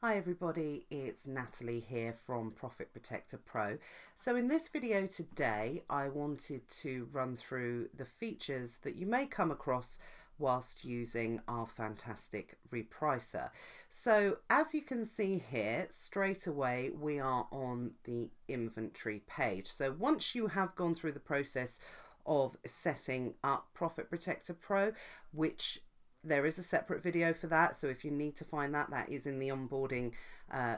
Hi everybody, it's Natalie here from Profit Protector Pro. So in this video today, I wanted to run through the features that you may come across whilst using our fantastic repricer. So as you can see here, straight away we are on the inventory page. So once you have gone through the process of setting up Profit Protector Pro, which there is a separate video for that, so if you need to find that, that is in the onboarding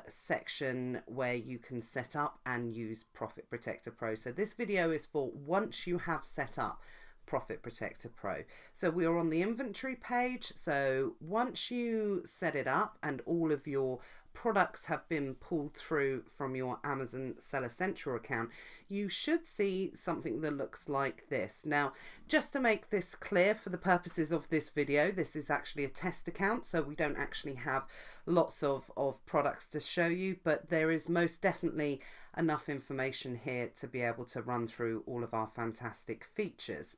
section where you can set up and use Profit Protector Pro. So this video is for once you have set up Profit Protector Pro. So we are on the inventory page. So once you set it up and all of your products have been pulled through from your Amazon Seller Central account, you should see something that looks like this. Now, just to make this clear for the purposes of this video, this is actually a test account, so we don't actually have lots of products to show you, but there is most definitely enough information here to be able to run through all of our fantastic features.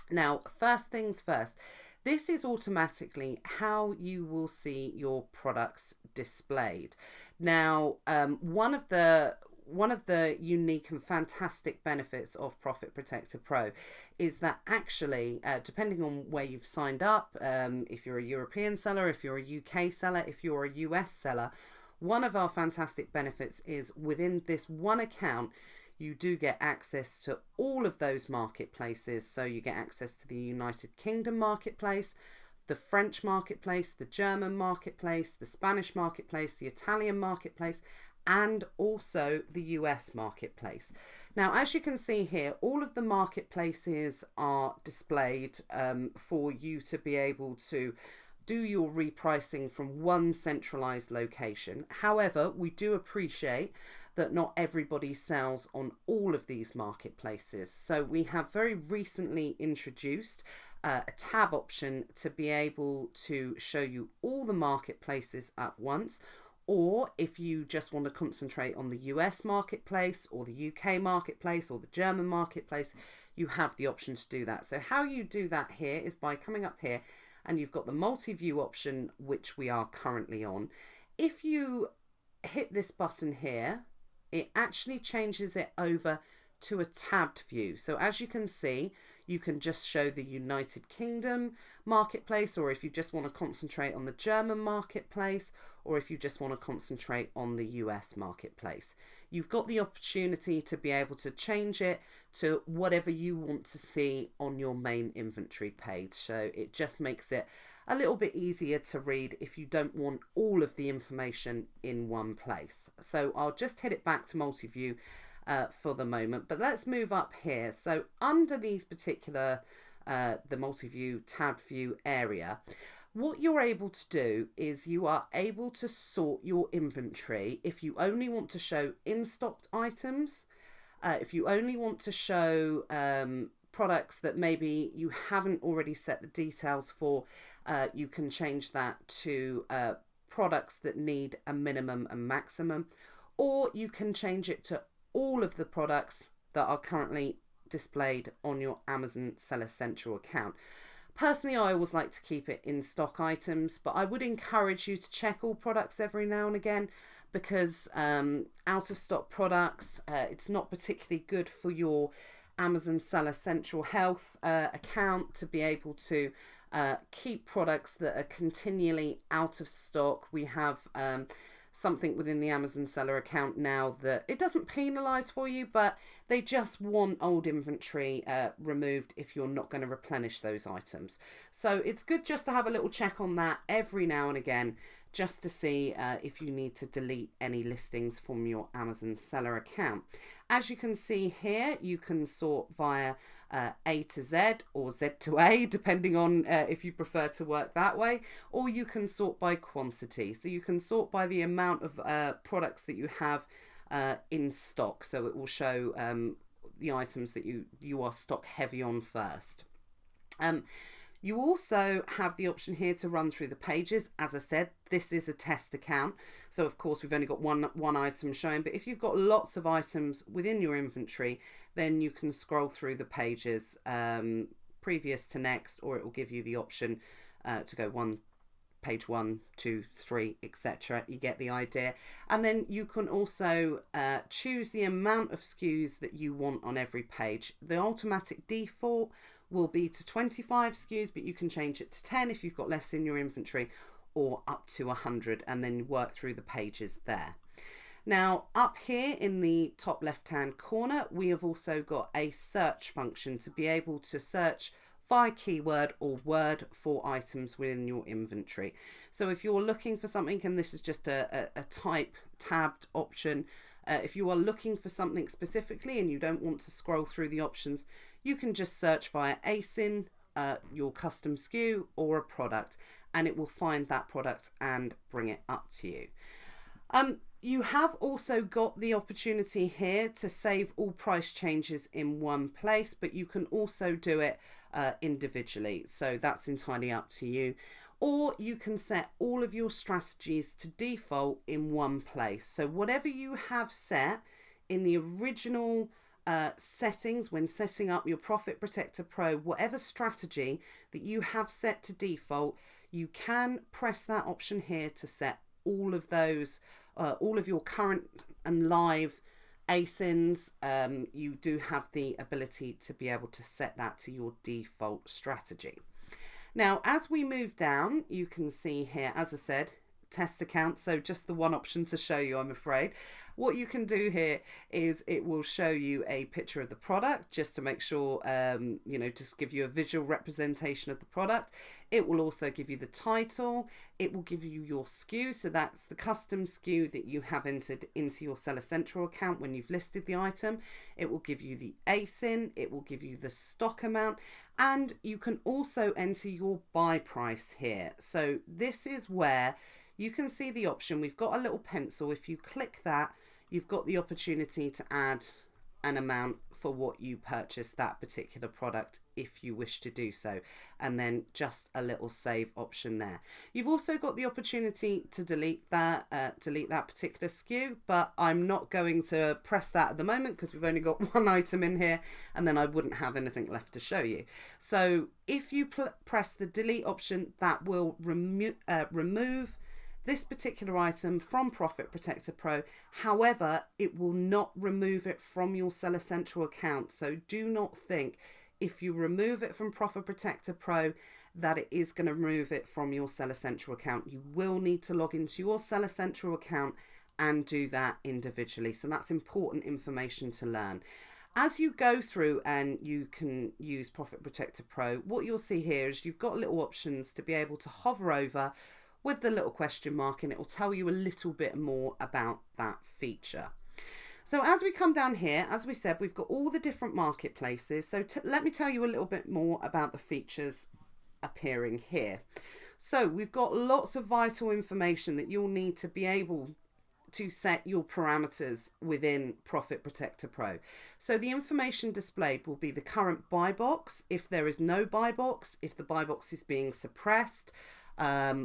Now, first things first, this is automatically how you will see your products displayed. Now, one of the unique and fantastic benefits of Profit Protector Pro is that actually, depending on where you've signed up, if you're a European seller, if you're a UK seller, if you're a US seller, one of our fantastic benefits is within this one account, you do get access to all of those marketplaces. So you get access to the United Kingdom marketplace, the French marketplace, the German marketplace, the Spanish marketplace, the Italian marketplace, and also the US marketplace. Now, as you can see here, all of the marketplaces are displayed for you to be able to do your repricing from one centralized location. However, we do appreciate that not everybody sells on all of these marketplaces. So we have very recently introduced a tab option to be able to show you all the marketplaces at once. Or if you just want to concentrate on the US marketplace or the UK marketplace or the German marketplace, you have the option to do that. So how you do that here is by coming up here and you've got the multi-view option, which we are currently on. If you hit this button here, it actually changes it over to a tabbed view. So as you can see, you can just show the United Kingdom marketplace, or if you just want to concentrate on the German marketplace, or if you just want to concentrate on the US marketplace. You've got the opportunity to be able to change it to whatever you want to see on your main inventory page. So it just makes it a little bit easier to read if you don't want all of the information in one place. So I'll just hit it back to multi-view for the moment, but let's move up here. So under these particular the multi-view tab view area, what you're able to do is you are able to sort your inventory if you only want to show in-stocked items, if you only want to show products that maybe you haven't already set the details for, you can change that to products that need a minimum and maximum, or you can change it to all of the products that are currently displayed on your Amazon Seller Central account. Personally, I always like to keep it in stock items, but I would encourage you to check all products every now and again, because out of stock products, it's not particularly good for your Amazon Seller Central Health account to be able to keep products that are continually out of stock. We have something within the Amazon seller account now that it doesn't penalize for you, but they just want old inventory removed if you're not going to replenish those items. So it's good just to have a little check on that every now and again, just to see if you need to delete any listings from your Amazon seller account. As you can see here, you can sort via A to Z or Z to A, depending on if you prefer to work that way, or you can sort by quantity. So you can sort by the amount of products that you have in stock. So it will show the items that you are stock heavy on first. You also have the option here to run through the pages. As I said, this is a test account, so of course we've only got one item showing, but if you've got lots of items within your inventory, then you can scroll through the pages previous to next, or it will give you the option to go one page 1, 2, 3, etc. You get the idea. And then you can also choose the amount of SKUs that you want on every page. The automatic default will be to 25 SKUs, but you can change it to 10 if you've got less in your inventory, or up to 100, and then work through the pages there. Now up here in the top left hand corner, we have also got a search function to be able to search by keyword or word for items within your inventory. So if you're looking for something, and this is just a type tabbed option, if you are looking for something specifically and you don't want to scroll through the options, you can just search via ASIN, your custom SKU or a product, and it will find that product and bring it up to you. You have also got the opportunity here to save all price changes in one place, but you can also do it individually. So that's entirely up to you. Or you can set all of your strategies to default in one place. So whatever you have set in the original settings when setting up your Profit Protector Pro, whatever strategy that you have set to default, you can press that option here to set all of those, all of your current and live ASINs. You do have the ability to be able to set that to your default strategy. Now, as we move down, you can see here, as I said, test account. So just the one option to show you, I'm afraid. What you can do here is it will show you a picture of the product just to make sure, you know, just give you a visual representation of the product. It will also give you the title. It will give you your SKU. So that's the custom SKU that you have entered into your Seller Central account when you've listed the item. It will give you the ASIN. It will give you the stock amount. And you can also enter your buy price here. So this is where you can see the option. We've got a little pencil. If you click that, you've got the opportunity to add an amount for what you purchased that particular product if you wish to do so, and then just a little save option there. You've also got the opportunity to delete that particular SKU, but I'm not going to press that at the moment because we've only got one item in here, and then I wouldn't have anything left to show you. So if you press the delete option, that will remove this particular item from Profit Protector Pro. However, it will not remove it from your Seller Central account. So do not think if you remove it from Profit Protector Pro that it is going to remove it from your Seller Central account. You will need to log into your Seller Central account and do that individually. So that's important information to learn. As you go through and you can use Profit Protector Pro, what you'll see here is you've got little options to be able to hover over with the little question mark, and it will tell you a little bit more about that feature. So as we come down here, as we said, we've got all the different marketplaces. So let me tell you a little bit more about the features appearing here. So we've got lots of vital information that you'll need to be able to set your parameters within Profit Protector Pro. So the information displayed will be the current buy box, if there is no buy box, if the buy box is being suppressed,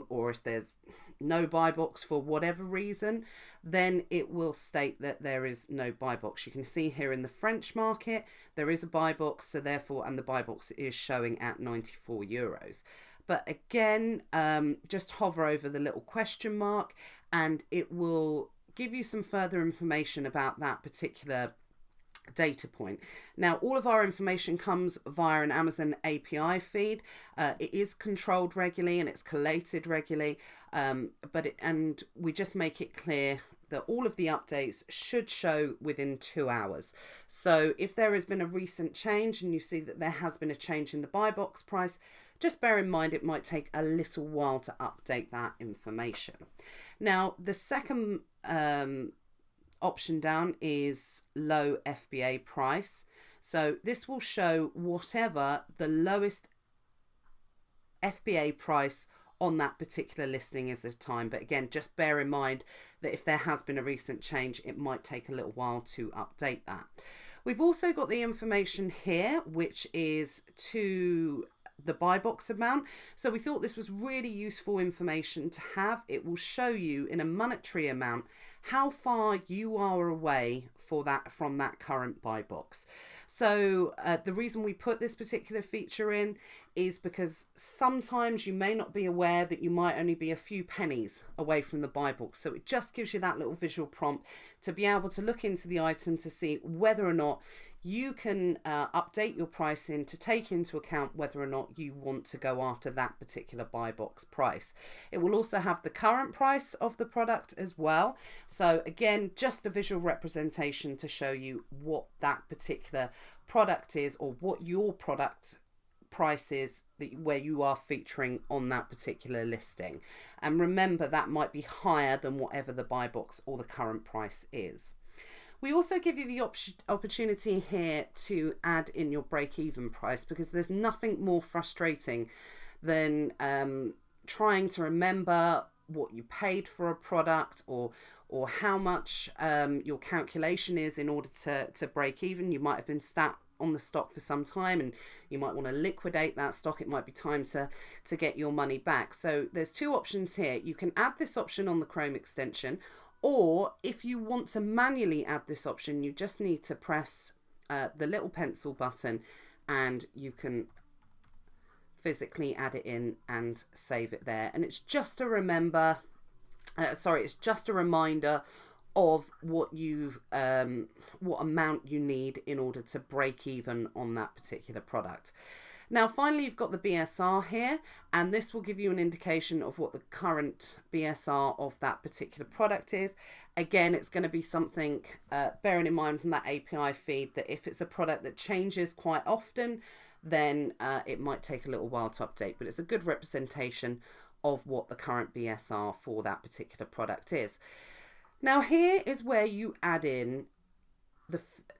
or if there's no buy box for whatever reason, then it will state that there is no buy box. You can see here in the French market, there is a buy box, so therefore, and the buy box is showing at €94. But again, just hover over the little question mark and it will give you some further information about that particular data point. Now, all of our information comes via an Amazon API feed. It is controlled regularly and it's collated regularly, and we just make it clear that all of the updates should show within 2 hours. So if there has been a recent change and you see that there has been a change in the buy box price, just bear in mind it might take a little while to update that information. Now, the second option down is low FBA price. So this will show whatever the lowest FBA price on that particular listing is at the time. But again, just bear in mind that if there has been a recent change, it might take a little while to update that. We've also got the information here, which is to the buy box amount. So we thought this was really useful information to have. It will show you in a monetary amount how far you are away from that current buy box. So the reason we put this particular feature in is because sometimes you may not be aware that you might only be a few pennies away from the buy box. So it just gives you that little visual prompt to be able to look into the item to see whether or not you can update your pricing to take into account whether or not you want to go after that particular buy box price. It will also have the current price of the product as well. So again, just a visual representation to show you what that particular product is, or what your product price is where you are featuring on that particular listing. And remember, that might be higher than whatever the buy box or the current price is. We also give you the opportunity here to add in your break-even price, because there's nothing more frustrating than trying to remember what you paid for a product, or how much your calculation is in order to break even. You might have been sat on the stock for some time and you might want to liquidate that stock. It might be time to get your money back. So there's two options here. You can add this option on the Chrome extension, or if you want to manually add this option, you just need to press the little pencil button and you can physically add it in and save it there. And it's just a it's just a reminder of what amount you need in order to break even on that particular product. Now finally, you've got the BSR here, and this will give you an indication of what the current BSR of that particular product is. Again, it's going to be something, bearing in mind from that API feed, that if it's a product that changes quite often, then it might take a little while to update, but it's a good representation of what the current BSR for that particular product is. Now here is where you add in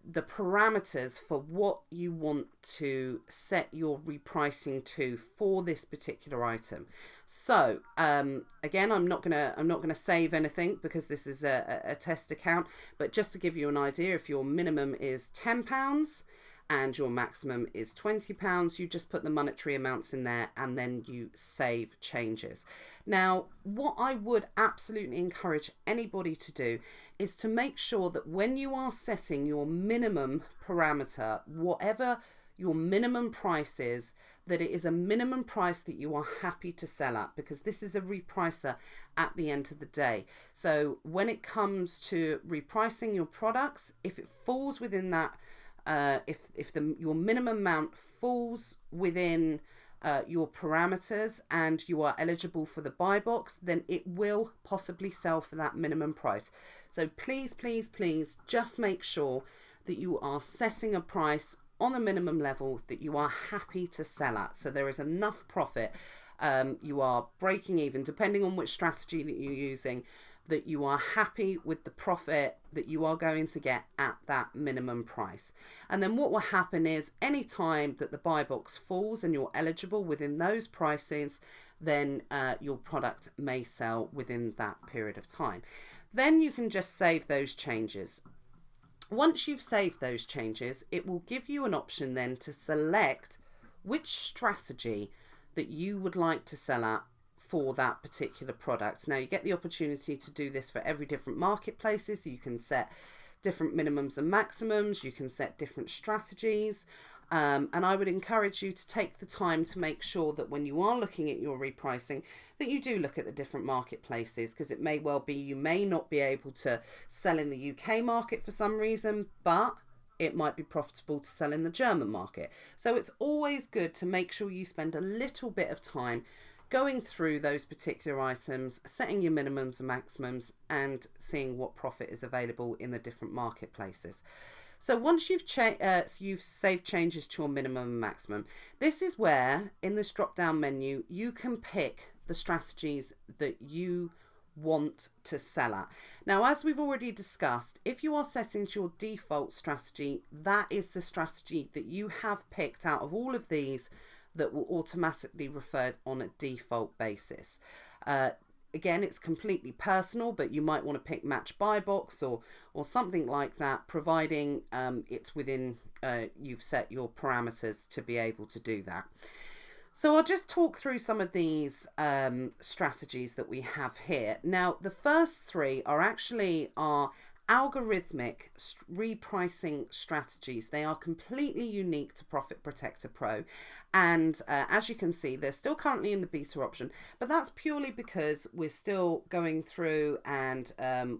the parameters for what you want to set your repricing to for this particular item. So again, I'm not gonna save anything because this is a test account, but just to give you an idea, if your minimum is £10 and your maximum is £20, you just put the monetary amounts in there and then you save changes. Now, what I would absolutely encourage anybody to do is to make sure that when you are setting your minimum parameter, whatever your minimum price is, that it is a minimum price that you are happy to sell at, because this is a repricer at the end of the day. So when it comes to repricing your products, if it falls within that, your minimum amount falls within your parameters and you are eligible for the buy box, then it will possibly sell for that minimum price. So please, please, please just make sure that you are setting a price on a minimum level that you are happy to sell at. So there is enough profit, you are breaking even, depending on which strategy that you're using, that you are happy with the profit that you are going to get at that minimum price. And then what will happen is any time that the buy box falls and you're eligible within those prices, then your product may sell within that period of time. Then you can just save those changes. Once you've saved those changes, it will give you an option then to select which strategy that you would like to sell at for that particular product. Now you get the opportunity to do this for every different marketplaces. So you can set different minimums and maximums, you can set different strategies, and I would encourage you to take the time to make sure that when you are looking at your repricing, that you do look at the different marketplaces, because it may well be you may not be able to sell in the UK market for some reason, but it might be profitable to sell in the German market. So it's always good to make sure you spend a little bit of time going through those particular items, setting your minimums and maximums, and seeing what profit is available in the different marketplaces. So once you've saved changes to your minimum and maximum, this is where in this drop down menu you can pick the strategies that you want to sell at. Now, as we've already discussed, if you are setting to your default strategy, that is the strategy that you have picked out of all of these that will automatically referred on a default basis. Again, it's completely personal, but you might want to pick match buy box or something like that, providing it's within you've set your parameters to be able to do that. So I'll just talk through some of these strategies that we have here. Now, the first three are actually our algorithmic repricing strategies. They are completely unique to Profit Protector Pro, and as you can see, they're still currently in the beta option, but that's purely because we're still going through and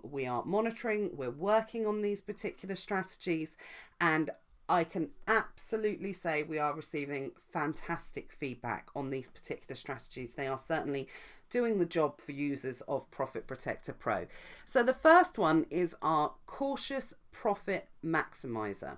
we are monitoring, we're working on these particular strategies, and I can absolutely say we are receiving fantastic feedback on these particular strategies. They are certainly doing the job for users of Profit Protector Pro. So the first one is our cautious profit maximizer.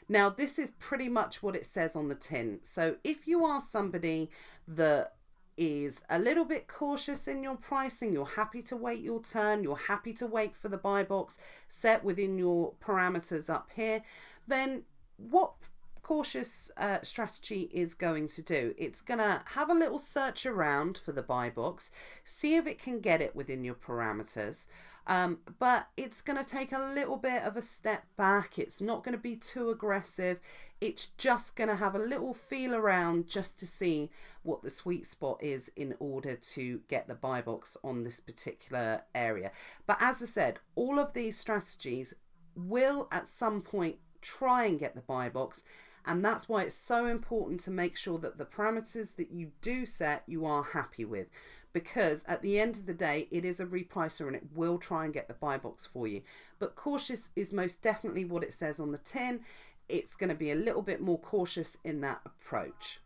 Now, this is pretty much what it says on the tin. So if you are somebody that is a little bit cautious in your pricing, you're happy to wait your turn, you're happy to wait for the buy box set within your parameters up here, then what cautious strategy is going to do, it's going to have a little search around for the buy box, see if it can get it within your parameters, but it's going to take a little bit of a step back. It's not going to be too aggressive. It's just going to have a little feel around just to see what the sweet spot is in order to get the buy box on this particular area. But as I said, all of these strategies will at some point try and get the buy box, and that's why it's so important to make sure that the parameters that you do set you are happy with, because at the end of the day it is a repricer and it will try and get the buy box for you. But cautious is most definitely what it says on the tin. It's going to be a little bit more cautious in that approach.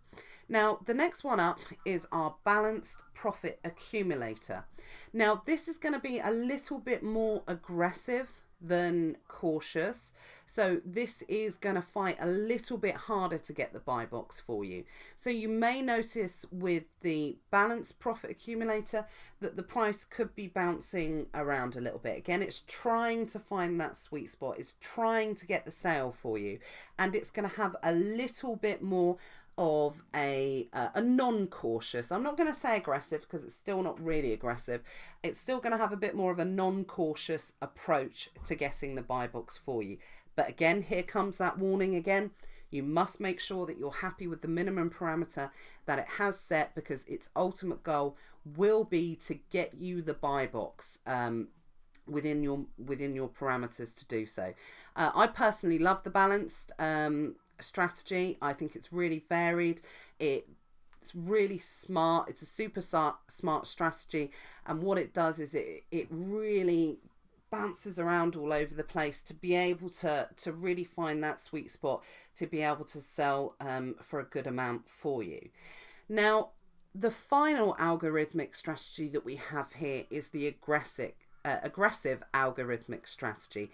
Now, the next one up is our balanced profit accumulator. Now, this is going to be a little bit more aggressive than cautious, so this is going to fight a little bit harder to get the buy box for you. So you may notice with the balanced profit accumulator that the price could be bouncing around a little bit. Again, it's trying to find that sweet spot, it's trying to get the sale for you, and it's going to have a little bit more of a non-cautious, I'm not going to say aggressive because it's still not really aggressive, it's still going to have a bit more of a non-cautious approach to getting the buy box for you. But again, here comes that warning again. You must make sure that you're happy with the minimum parameter that it has set, because its ultimate goal will be to get you the buy box within your parameters to do so. I personally love the balanced strategy. I think it's really varied, it's really smart, it's a super smart strategy, and what it does is it really bounces around all over the place to be able to really find that sweet spot to be able to sell for a good amount for you. Now, the final algorithmic strategy that we have here is the aggressive algorithmic strategy.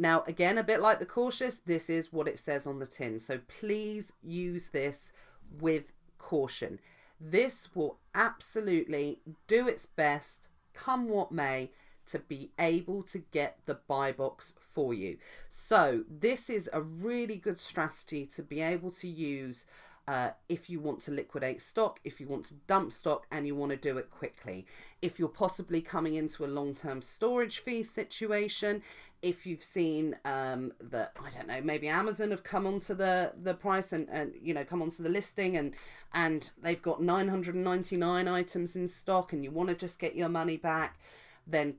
Now, again, a bit like the cautious, this is what it says on the tin. So please use this with caution. This will absolutely do its best, come what may, to be able to get the buy box for you. So this is a really good strategy to be able to use if you want to liquidate stock, if you want to dump stock and you want to do it quickly, if you're possibly coming into a long-term storage fee situation, if you've seen that, I don't know, maybe Amazon have come onto the price and you know, come onto the listing and they've got 999 items in stock and you want to just get your money back, then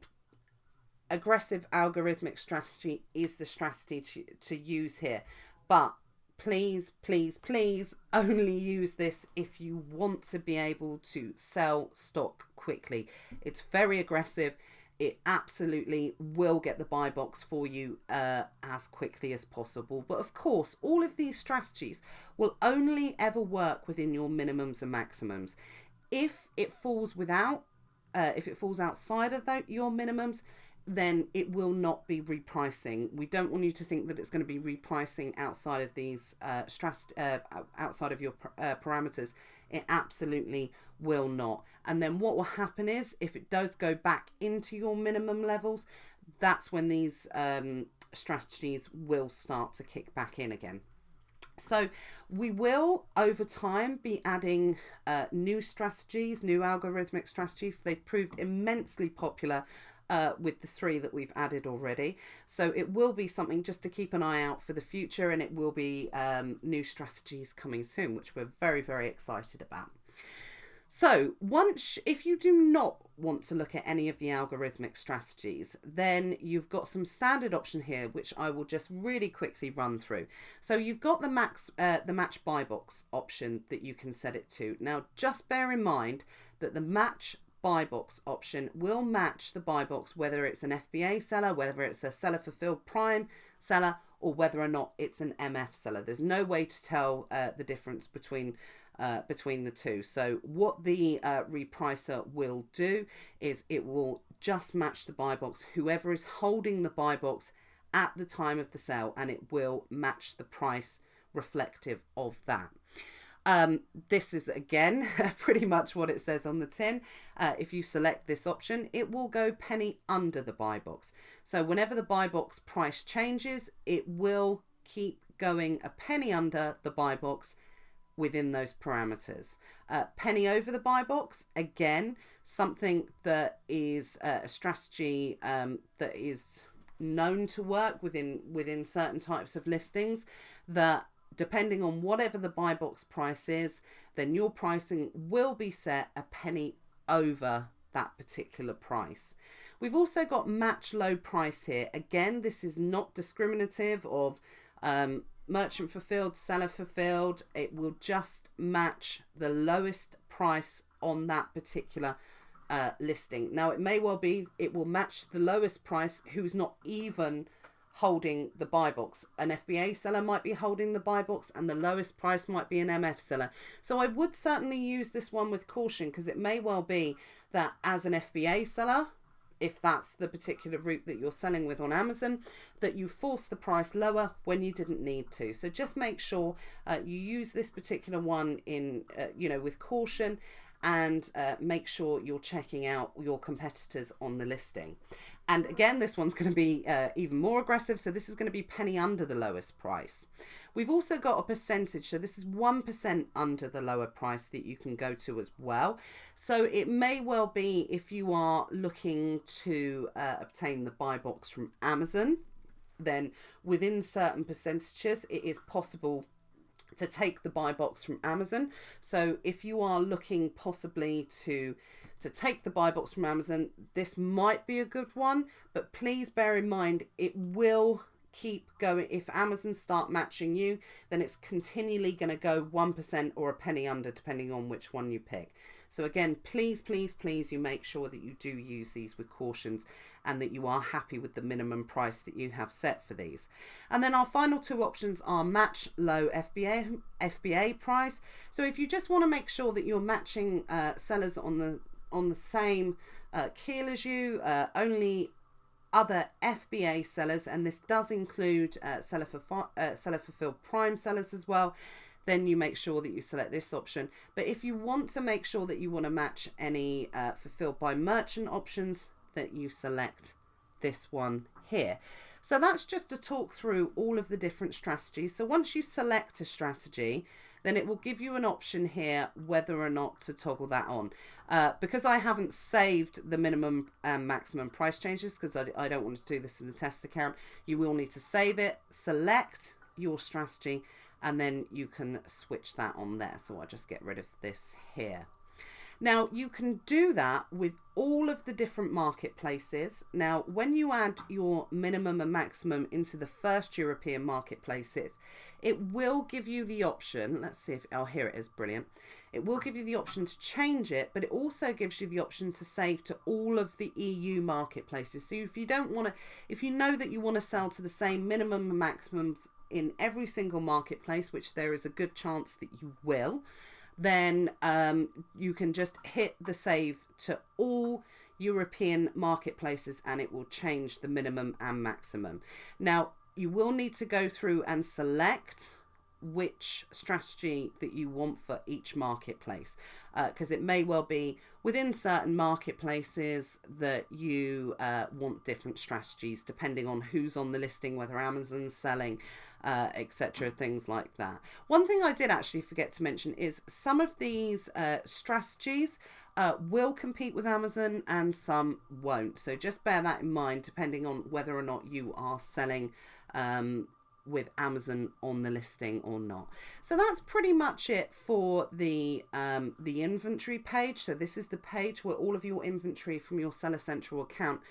aggressive algorithmic strategy is the strategy to use here. But please, please, please only use this if you want to be able to sell stock quickly. It's very aggressive. It absolutely will get the buy box for you as quickly as possible. But of course, all of these strategies will only ever work within your minimums and maximums. If it falls outside of your minimums, then it will not be repricing. We don't want you to think that it's going to be repricing outside of these outside of your parameters. It absolutely will not. And then what will happen is, if it does go back into your minimum levels, that's when these strategies will start to kick back in again. So we will, over time, be adding new strategies, new algorithmic strategies. They've proved immensely popular with the three that we've added already. So it will be something just to keep an eye out for the future, and it will be new strategies coming soon, which we're very, very excited about. So if you do not want to look at any of the algorithmic strategies, then you've got some standard option here, which I will just really quickly run through. So you've got the match buy box option that you can set it to. Now, just bear in mind that the match buy box option will match the buy box, whether it's an FBA seller, whether it's a seller fulfilled prime seller, or whether or not it's an MF seller. There's no way to tell the difference between the two. So what the repricer will do is it will just match the buy box, whoever is holding the buy box at the time of the sale, and it will match the price reflective of that. This is again pretty much what it says on the tin. If you select this option, it will go penny under the buy box. So whenever the buy box price changes, it will keep going a penny under the buy box within those parameters. Penny over the buy box, again, something that is a strategy that is known to work within certain types of listings, that depending on whatever the buy box price is, then your pricing will be set a penny over that particular price. We've also got match low price here. Again, this is not discriminative of merchant fulfilled, seller fulfilled. It will just match the lowest price on that particular listing. Now, it may well be it will match the lowest price who's not even holding the buy box. An FBA seller might be holding the buy box, and the lowest price might be an MF seller. So I would certainly use this one with caution, because it may well be that as an FBA seller, if that's the particular route that you're selling with on Amazon, that you force the price lower when you didn't need to. So just make sure you use this particular one in with caution, and make sure you're checking out your competitors on the listing. And again, this one's going to be even more aggressive. So this is going to be penny under the lowest price. We've also got a percentage. So this is 1% under the lower price that you can go to as well. So it may well be, if you are looking to obtain the buy box from Amazon, then within certain percentages, it is possible to take the buy box from Amazon. So if you are looking possibly to take the buy box from Amazon, this might be a good one, but please bear in mind it will keep going. If Amazon start matching you, then it's continually going to go 1% or a penny under, depending on which one you pick. So again, please, please, please, you make sure that you do use these with cautions, and that you are happy with the minimum price that you have set for these. And then our final two options are match low FBA price. So if you just want to make sure that you're matching sellers on the same keel as you, only other FBA sellers, and this does include seller fulfilled prime sellers as well, then you make sure that you select this option. But if you want to make sure that you want to match any fulfilled by merchant options, that you select this one here. So that's just to talk through all of the different strategies. So once you select a strategy, then it will give you an option here whether or not to toggle that on. Because I haven't saved the minimum and maximum price changes, because I don't want to do this in the test account, you will need to save it, select your strategy, and then you can switch that on there. So I'll just get rid of this here. Now you can do that with all of the different marketplaces. Now when you add your minimum and maximum into the first European marketplaces, it will give you the option, let's see if, oh, here it is, brilliant. It will give you the option to change it, but it also gives you the option to save to all of the EU marketplaces. So if you don't want to, if you know that you want to sell to the same minimum and maximums in every single marketplace, which there is a good chance that you will, then you can just hit the save to all European marketplaces, and it will change the minimum and maximum. Now you will need to go through and select which strategy that you want for each marketplace, because it may well be within certain marketplaces that you want different strategies depending on who's on the listing, whether Amazon's selling, etc., things like that. One thing I did actually forget to mention is some of these strategies will compete with Amazon and some won't. So just bear that in mind, depending on whether or not you are selling with Amazon on the listing or not. So that's pretty much it for the inventory page. So this is the page where all of your inventory from your Seller Central account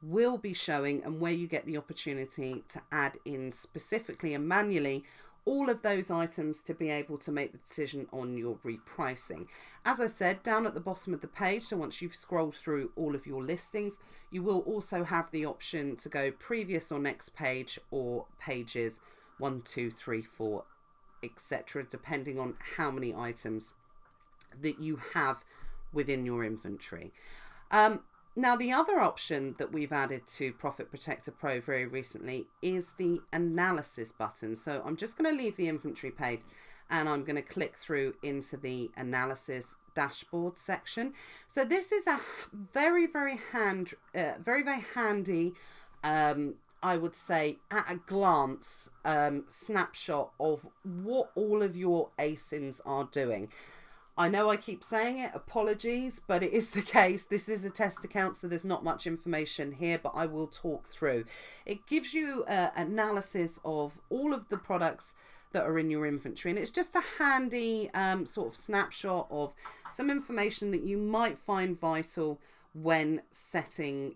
will be showing, and where you get the opportunity to add in specifically and manually all of those items to be able to make the decision on your repricing. As I said, down at the bottom of the page, so once you've scrolled through all of your listings, you will also have the option to go previous or next page, or pages 1, 2, 3, 4, etc., depending on how many items that you have within your inventory. Now, the other option that we've added to Profit Protector Pro very recently is the analysis button. So I'm just going to leave the inventory page and I'm going to click through into the analysis dashboard section. So this is a very handy, I would say at a glance, snapshot of what all of your ASINs are doing. I know I keep saying it, apologies, but it is the case. This is a test account, so there's not much information here, but I will talk through. It gives you analysis of all of the products that are in your inventory, and it's just a handy sort of snapshot of some information that you might find vital when setting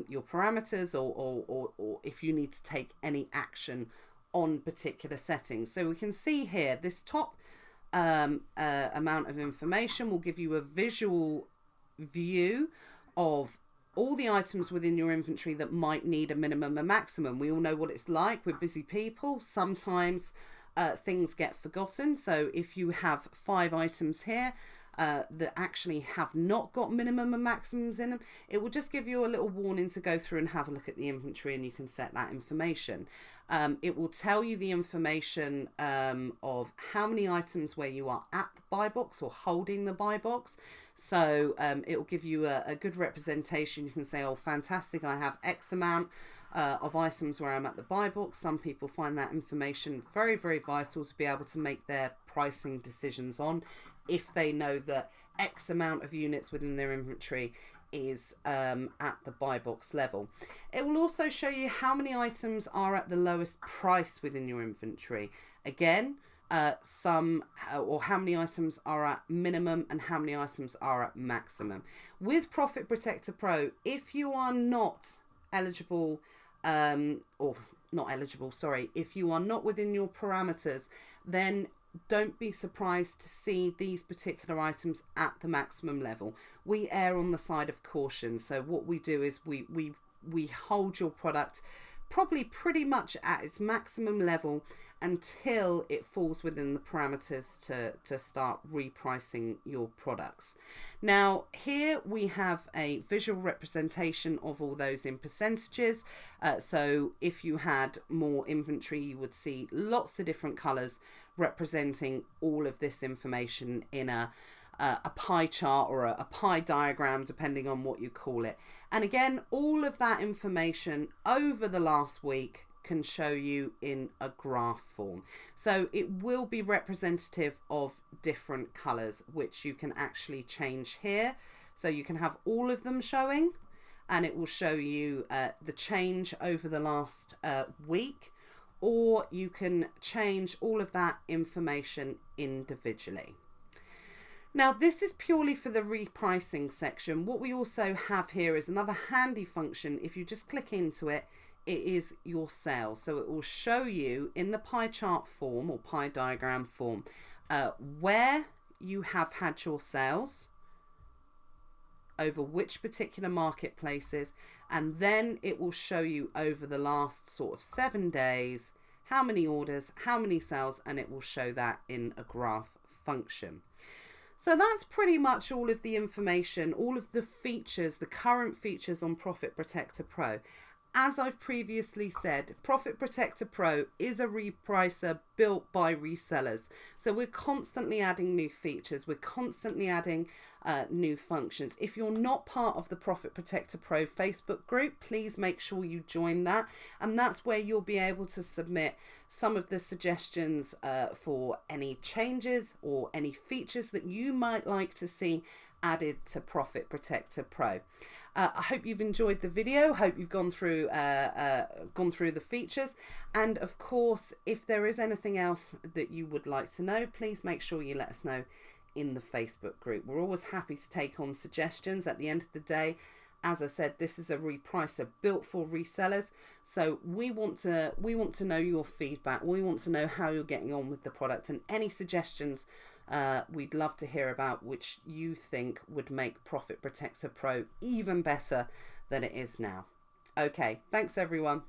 your parameters, or if you need to take any action on particular settings. So we can see here, this top amount of information will give you a visual view of all the items within your inventory that might need a minimum and maximum. We all know what it's like. We're busy people. Sometimes things get forgotten. So if you have 5 items here that actually have not got minimum and maximums in them, it will just give you a little warning to go through and have a look at the inventory, and you can set that information. It will tell you the information of how many items where you are at the buy box or holding the buy box. So it will give you a good representation. You can say, oh, fantastic, I have X amount of items where I'm at the buy box. Some people find that information very vital to be able to make their pricing decisions on, if they know that X amount of units within their inventory is at the buy box level. It will also show you how many items are at the lowest price within your inventory. Again, or how many items are at minimum and how many items are at maximum. With Profit Protector Pro, if you are not eligible, if you are not within your parameters, then don't be surprised to see these particular items at the maximum level. We err on the side of caution. So what we do is we hold your product probably pretty much at its maximum level until it falls within the parameters to start repricing your products. Now here we have a visual representation of all those in percentages. So if you had more inventory, you would see lots of different colors representing all of this information in a pie chart or a pie diagram, depending on what you call it. And again, all of that information over the last week can show you in a graph form. So it will be representative of different colors, which you can actually change here. So you can have all of them showing, and it will show you the change over the last week, or you can change all of that information individually. Now this is purely for the repricing section. What we also have here is another handy function. If you just click into it, it is your sales. So it will show you in the pie chart form or pie diagram form where you have had your sales, over which particular marketplaces, and then it will show you over the last sort of 7 days how many orders, how many sales, and it will show that in a graph function. So that's pretty much all of the information, all of the features, the current features on Profit Protector Pro. As I've previously said, Profit Protector Pro is a repricer built by resellers. So we're constantly adding new features. We're constantly adding new functions. If you're not part of the Profit Protector Pro Facebook group, please make sure you join that. And that's where you'll be able to submit some of the suggestions for any changes or any features that you might like to see added to Profit Protector Pro. I hope you've enjoyed the video. Hope you've gone through the features, and of course, if there is anything else that you would like to know, please make sure you let us know in the Facebook group. We're always happy to take on suggestions. At the end of the day, as I said, this is a repricer built for resellers, so we want to know your feedback. We want to know how you're getting on with the product, and any suggestions we'd love to hear about which you think would make Profit Protector Pro even better than it is now. Okay, thanks everyone.